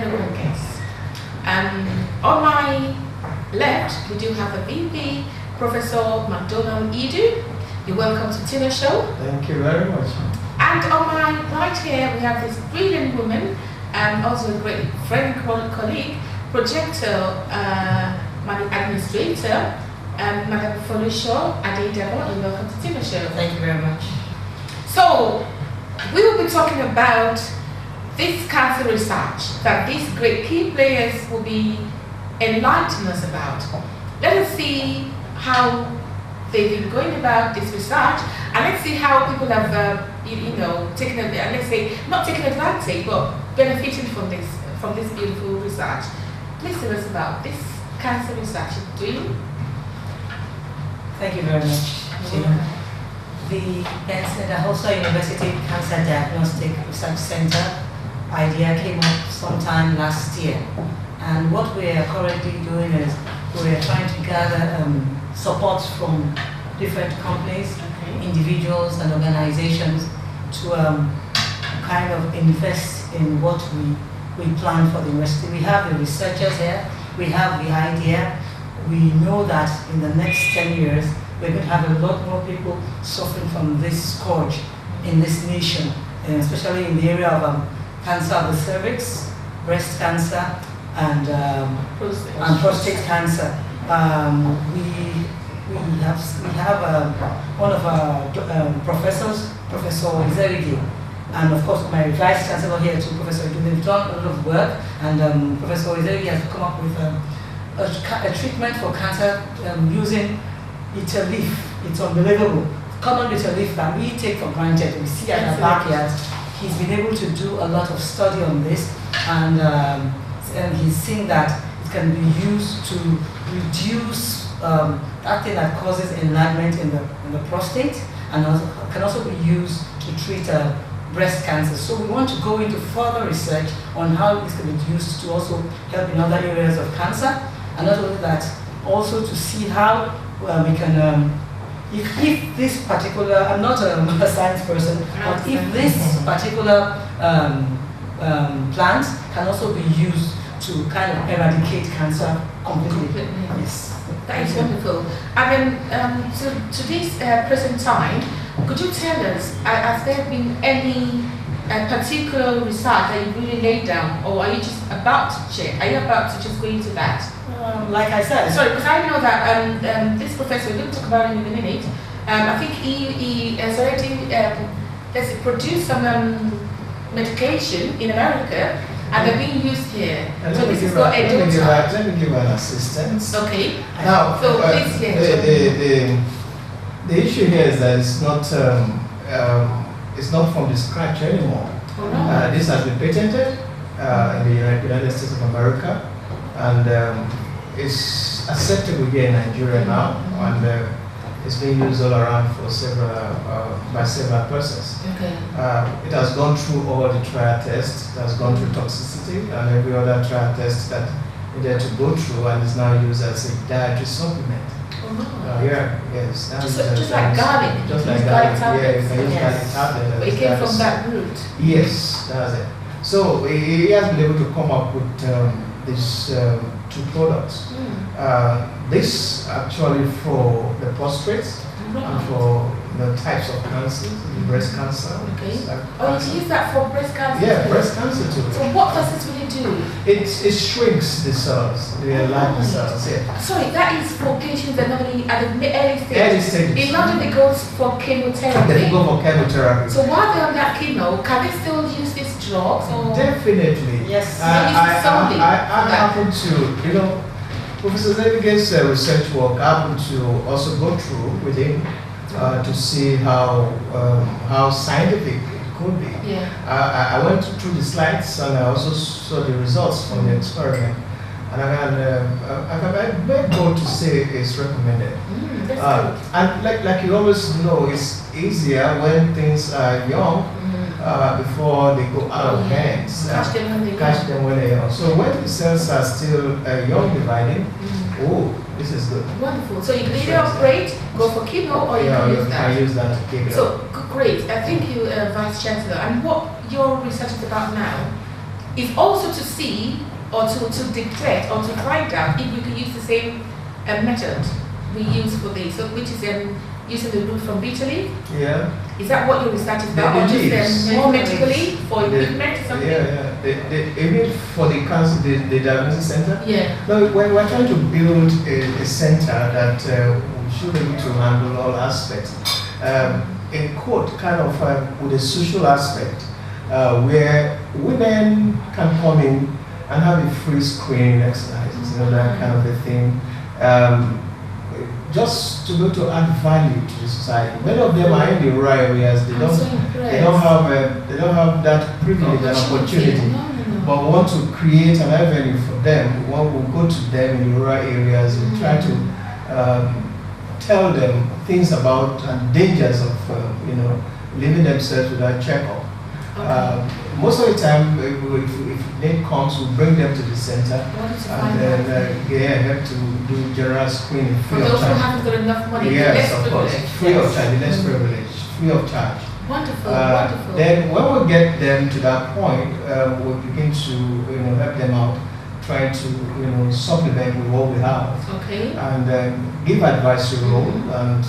phenomenal guests. On my left, we do have the VP, Professor Mcdonalds Edun. You're welcome to Tino Show. Thank you very much. And on my right here, we have this brilliant woman, and also a great friend, colleague, projector, administrator, Madam Folusho. You're welcome to Tino Show. Thank you very much. So, we will be talking about this cancer research that these great key players will be enlightening us about. Let us see how they've been going about this research, and let's see how people have, taken, let's say, not taking advantage, but benefiting from this beautiful research. Please tell us about this cancer research you're doing. Thank you very much, Tino. The idahosa University Cancer Diagnostic Research Center idea came up sometime last year, and what we are currently doing is we are trying to gather support from different companies, individuals and organizations to kind of invest in what we plan for the university. We have the researchers here, we have the idea. We know that in the next 10 years we're going to have a lot more people suffering from this scourge in this nation, especially in the area of cancer of the cervix, breast cancer, and prostate cancer. We have one of our professors, Professor Edun, and of course my vice chancellor here too, Professor Edun. They've done a lot of work, and Professor Edun has come up with a treatment for cancer using bitter leaf. It's unbelievable. Common bitter leaf that we take for granted, we see at our backyard. He's been able to do a lot of study on this, and he's seen that it can be used to reduce that thing that causes enlargement in the prostate, and can also be used to treat breast cancer. So we want to go into further research on how this can be used to also help in other areas of cancer, and not only that, also to see how we can, if this particular, I'm not a science person, but if this particular plant can also be used to kind of eradicate cancer completely. Yes. That is wonderful. And then to this present time, could you tell us, has there been any particular research that you really laid down, or are you just about to check? Are you about to just go into that? Like I said. Sorry, because I know that this professor, we're going to talk about him in a minute. I think he has already produced some medication in America, and they're being used here. So this is called Edun. Let me give an assistance. Okay. Now, so please, the issue here is that it's not from the scratch anymore. Oh, no. This has been patented in the United States of America, and it's acceptable here in Nigeria now, and it's being used all around for by several persons. Okay. It has gone through all the trial tests, it has gone through toxicity and every other trial test that needed to go through, and is now used as a dietary supplement. Oh, yes. Just like garlic. Just like garlic. Yeah, you can use Yes. garlic tablet. But it came from that root. Yes, that's it. So he has been able to come up with these two products. This actually for the prostates and for the types of cancers, the breast cancer. Okay. You use that for breast cancer? Yeah, breast cancer too. So what does this really do? It shrinks the cells, the enlarged cells. Yeah. Sorry, that is for patients that normally at the early stage. Early stages. In London, they go for chemotherapy. They go for chemotherapy. So while they're on that chemo, can they still use these drugs? Or? Definitely. Yes. I happen to, Professor Zevige's research work, I happen to also go through with him to see how scientific it could be. Yeah. I went through the slides and I also saw the results from the experiment, and I may go to say it's recommended. And like you always know, it's easier when things are young before they go out of hands. Catch them when they're young. So when the cells are still young dividing, this is good. Wonderful. So you can either operate, go for chemo, or you can use that. I use that to keep it up. So great. Thank you, Vice Chancellor. And what your research is about now is also to see or to detect or to find out if we can use the same method we use for this, so which is using the root from bitter leaf. Yeah. Is that what your research is about, or just more medically for equipment or something? Yeah. Even for the cancer, the diagnosis center. Yeah. No, we're trying to build a center that should be able to handle all aspects. In quote, kind of with a social aspect, where women can come in and have a free screening exercises, that kind of a thing. Just to be able to add value to the society. Many of them are in the rural areas. They don't have that privilege and opportunity. No. But we want to create an avenue for them. We go to them in the rural areas and try to tell them things about and dangers of leaving themselves without checkup. Okay. Most of the time, if need comes, we bring them to the center and then help to do general screening free of charge. For those who haven't got enough money, yes, of course, free of charge, less privilege, free of charge. Wonderful, wonderful. Then when we get them to that point, we begin to help them out, trying to supplement with what we have, okay, and give advisory role, and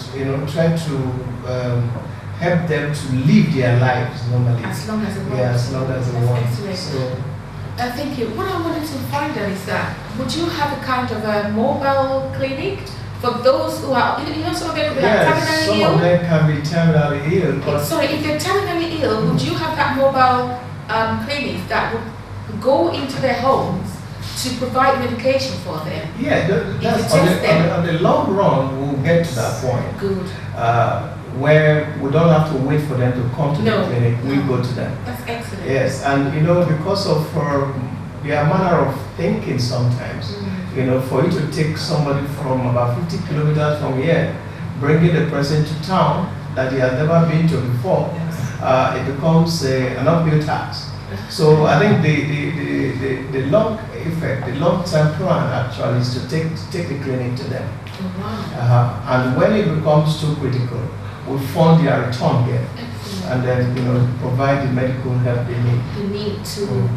try to help them to live their lives normally. As long as it works. Yeah, as long as it works. Excellent. So, thank you. What I wanted to find out is that, would you have a kind of a mobile clinic for those who are, some of them could be terminally some ill? of them can be terminally ill. But sorry, if they're terminally ill, would you have that mobile clinic that would go into their homes to provide medication for them? Yeah, that's on the long run, we'll get to that point. Good. Where we don't have to wait for them to come to the clinic, we go to them. That's excellent. Yes, and because of their manner of thinking sometimes, for you to take somebody from about 50 kilometers from here, bringing the person to town that he has never been to before, it becomes an uphill task. So I think the long effect, the long-term plan actually is to take the clinic to them. Oh, wow. And when it becomes too critical, we fund their return here. Excellent. And then provide the medical help they need. You need to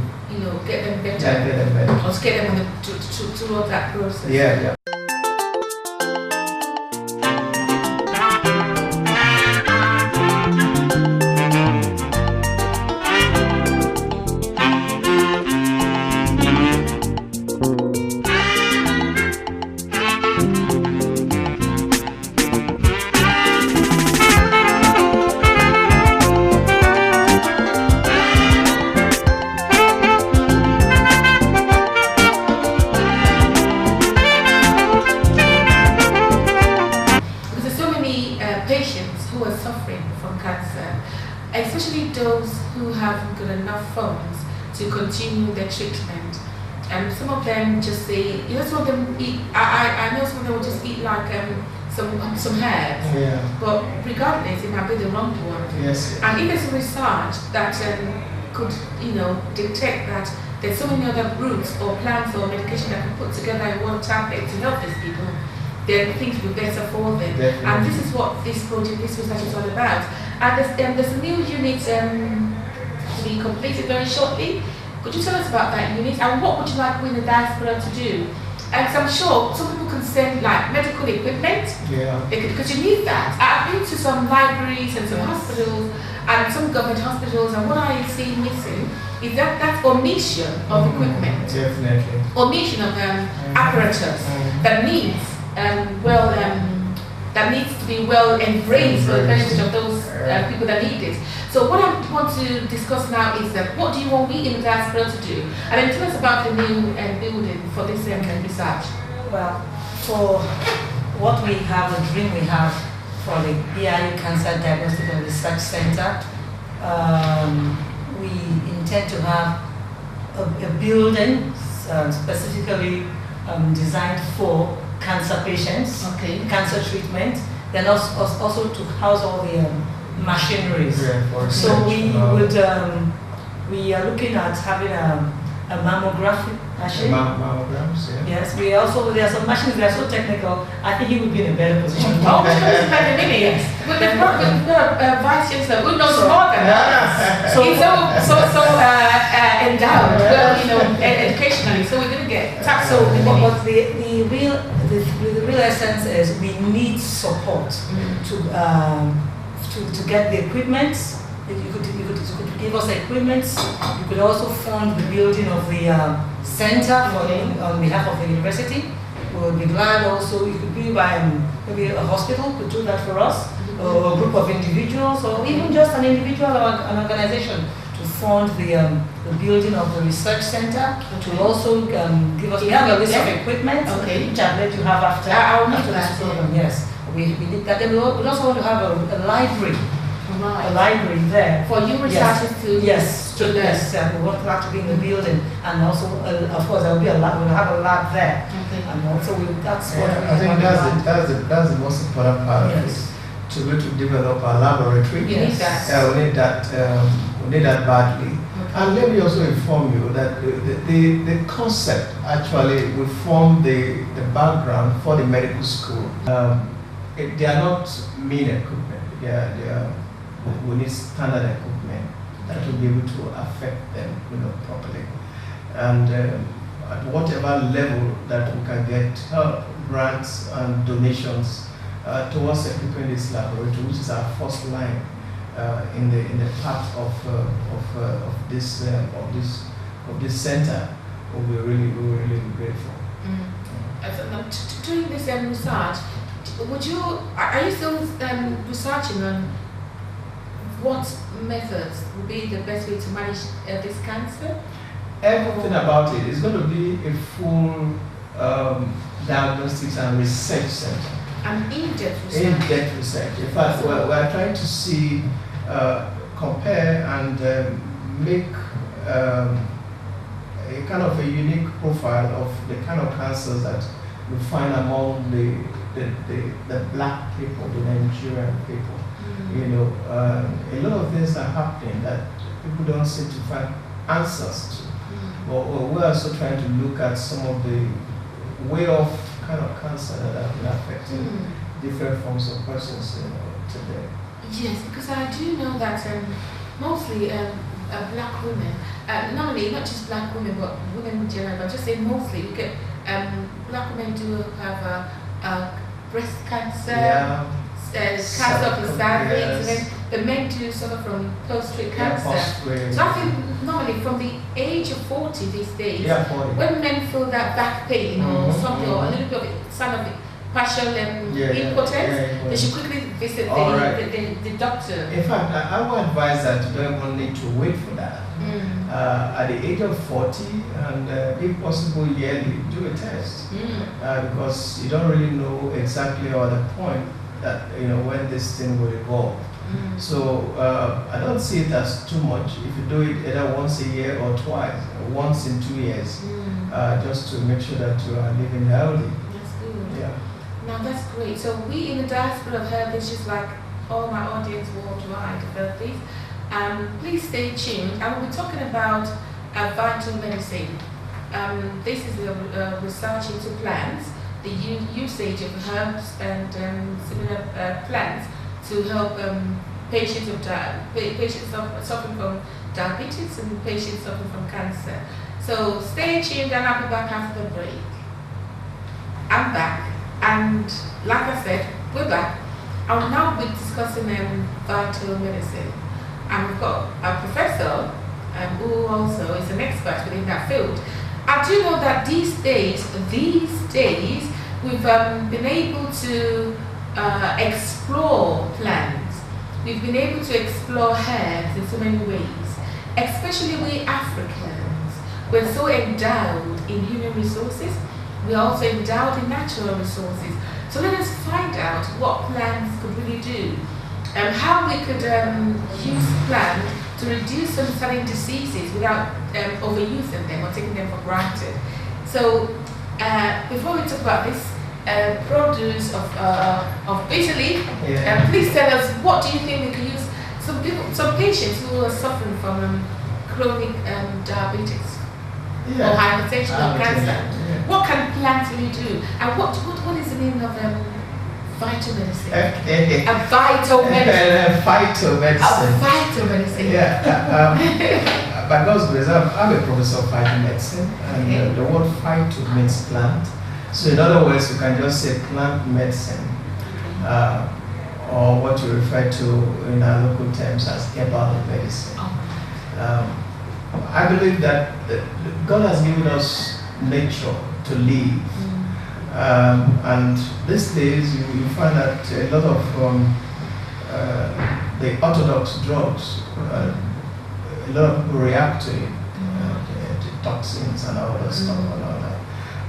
get them better. Yeah, get them better. Or to get them towards that process. Yeah. to continue their treatment. And some of them just say, some of them eat, I know some of them will just eat like some herbs. Yeah. But regardless, it might be the wrong one. Yes. And if there's research that could, detect that there's so many other roots or plants or medication that can put together in one tablet to help these people, then things will be better for them. Definitely. And this is what this project, this research is all about. And there's a new unit to be completed very shortly. Could you tell us about that unit and what would you like we in the diaspora to do? And I'm sure some people can send like medical equipment. Yeah. Because you need that. I've been to some libraries and some hospitals and some government hospitals, and what I see missing is that omission of equipment. Definitely. Omission of apparatus that needs that needs to be well embraced for the benefit of those people that need it. So what I want to discuss now is that what do you want we in the diaspora to do? And then tell us about the new building for this research. Well, for what we have, the dream we have for the BIU Cancer Diagnostic and Research Center, we intend to have a building specifically designed for cancer patients, cancer treatment, then also to house all the machineries. Yeah, so we are looking at having a mammographic machine. Mammograms, yeah. Yes, there are some machines that are so technical. I think he would be in a better position. Oh, we're going to spend a minute. But we've got a vice chancellor who knows more than us. He's so endowed, well, educationally. So we're going to get tapped. So, but the real essence is we need support to get the equipment. You could give us equipment. You could also fund the building of the center on behalf of the university. We would be glad also. You could be by maybe a hospital could do that for us, or a group of individuals, or even just an individual or an organization to fund the building of the research center. To also give us. We have a list of equipment, which I'll let you have after this program. Yes, we need that. Then we also want to have a library. Right. A library there for you researchers to learn. Yes, we want that to be in the building, and also of course there will be a lab. We'll have a lab there, and also that's what I think that's the most important part of it. To be able to develop a laboratory. We need that. We need that badly. And let me also inform you that the concept actually will form the background for the medical school. They are not mean equipment. We need standard equipment that will be able to affect them, properly. And at whatever level that we can get help, grants and donations towards equipping this laboratory, which is our first line in the path of this center, we'll be really grateful. Doing this research, are you still researching on what methods would be the best way to manage this cancer? Everything about it is going to be a full diagnostics and research center. And in-depth research. In-depth research. In fact, we're trying to see, compare and make a kind of a unique profile of the kind of cancers that we find among the black people, the Nigerian people. A lot of things are happening that people don't seem to find answers to. But we're also trying to look at some of the way of kind of cancer that have been affecting different forms of persons today. Yes, because I do know that mostly black women, normally not just black women, but women in general, but just say mostly, you get black women do have breast cancer, cancer of the cervix, and then the men do suffer from prostate cancer. So I think normally from the age of 40 these days, 40. when men feel that back pain or something, or a little bit of some of the partial impotence, they should quickly visit the doctor. In fact, I would advise that you don't even need to wait for that. At the age of 40, and if possible yearly, do a test, because you don't really know exactly at the point that when this thing will evolve. So I don't see it as too much if you do it either once a year or twice, once in 2 years, just to make sure that you are living healthy. That's good. Yeah. Now that's great. So we in the diaspora have heard this, just like all my audience worldwide have heard this. Please stay tuned. I will be talking about vital medicine. This is a research into plants, the usage of herbs and similar plants to help patients suffering from diabetes and patients suffering from cancer. So stay tuned, and I'll be back after the break. I'm back, and like I said, we're back. I'll now be discussing vital medicine. And we've got a professor who also is an expert within that field. I do know that these days, we've been able to explore plants. We've been able to explore herbs in so many ways, especially we Africans. We're so endowed in human resources. We're also endowed in natural resources. So let us find out what plants could really do. How we could use plants to reduce some certain diseases without overusing them or taking them for granted. So before we talk about this produce of Italy, please tell us, what do you think we could use? Some patients who are suffering from chronic diabetes or hypertension or cancer. What can plants really do? And what is the meaning of vital medicine? A vital medicine. Vital medicine. A vital medicine. Yeah. by God's grace, I'm a professor of phytomedicine, and the word phyto means plant. So in other words, you can just say plant medicine, or what you refer to in our local terms as herbal medicine. I believe that God has given us nature to live. And these days you find that a lot of the orthodox drugs, a lot of people react to it, the toxins and all that stuff and all that,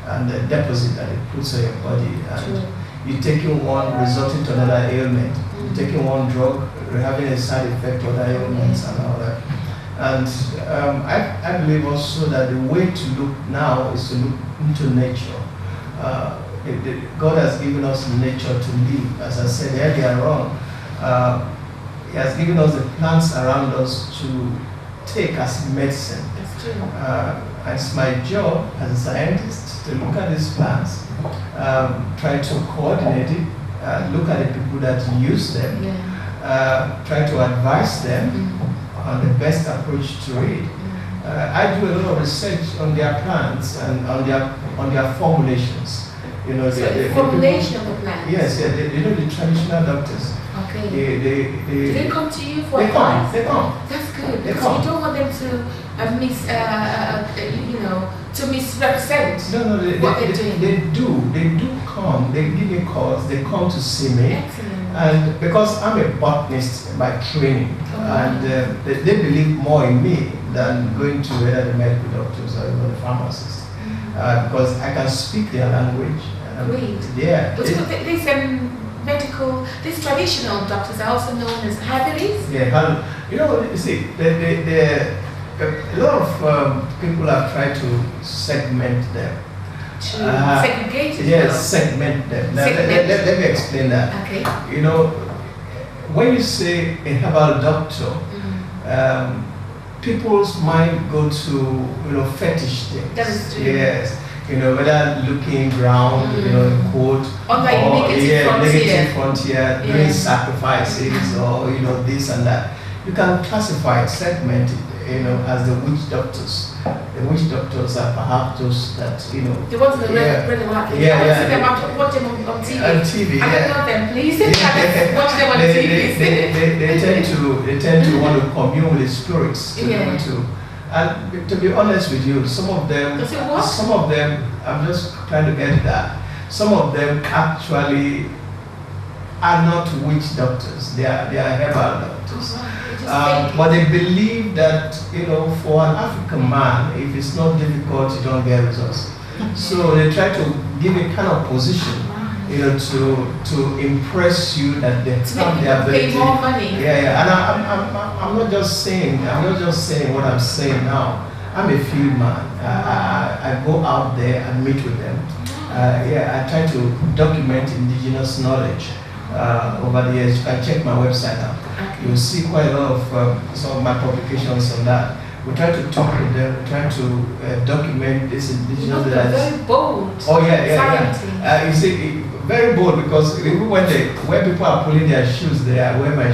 and the deposit that it puts on your body. And you taking one resulting to another ailment. You taking one drug, having a side effect to other ailments and all that. And I believe also that the way to look now is to look into nature. God has given us nature to live. As I said earlier on, He has given us the plants around us to take as medicine. That's true. It's my job as a scientist to look at these plants, try to coordinate it, look at the people that use them, try to advise them on the best approach to it. I do a lot of research on their plants and on their formulations. You know, the formulation of the plants. Yes, you know the traditional doctors. Okay. Do they come to you for advice? They come. That's good. They Because come. you don't want them to to misrepresent what they're doing. They do come. They give me calls. They come to see me. Excellent. And because I'm a botanist by training, and they believe more in me than going to either the medical doctors or even the pharmacists, because I can speak their language. Great. Yeah. But these traditional doctors are also known as herbalists. Yeah, you see, a lot of people have tried to segment them. Segregated? Yes, segment them. Now, let me explain that. Okay. You know, when you say a herbal doctor, people's mind go to fetish things. That is true. Yes. Whether looking round, cold, on like negative frontier, doing sacrifices, or this and that. You can classify it, segment it, as the witch doctors. The witch doctors are perhaps those that the ones in the red market. I watch them on TV. On TV, I don't know them, please. Watch them on TV. They tend to want to commune with the spirits. And to be honest with you, some of them, I'm just trying to get that. Some of them actually are not witch doctors. They are herbal doctors. But they believe that, for an African man, if it's not difficult, you don't get results. So they try to give a kind of position, to impress you that they have the ability. Pay more money. And I'm not just saying what I'm saying now. I'm a field man. I go out there and meet with them. I try to document indigenous knowledge over the years. You can check my website out. You'll see quite a lot of some of my publications on that. We try to talk with them, we try to document this indigenous. Very bold. Oh yeah. You see, very bold, because even when people are pulling their shoes, they are wearing my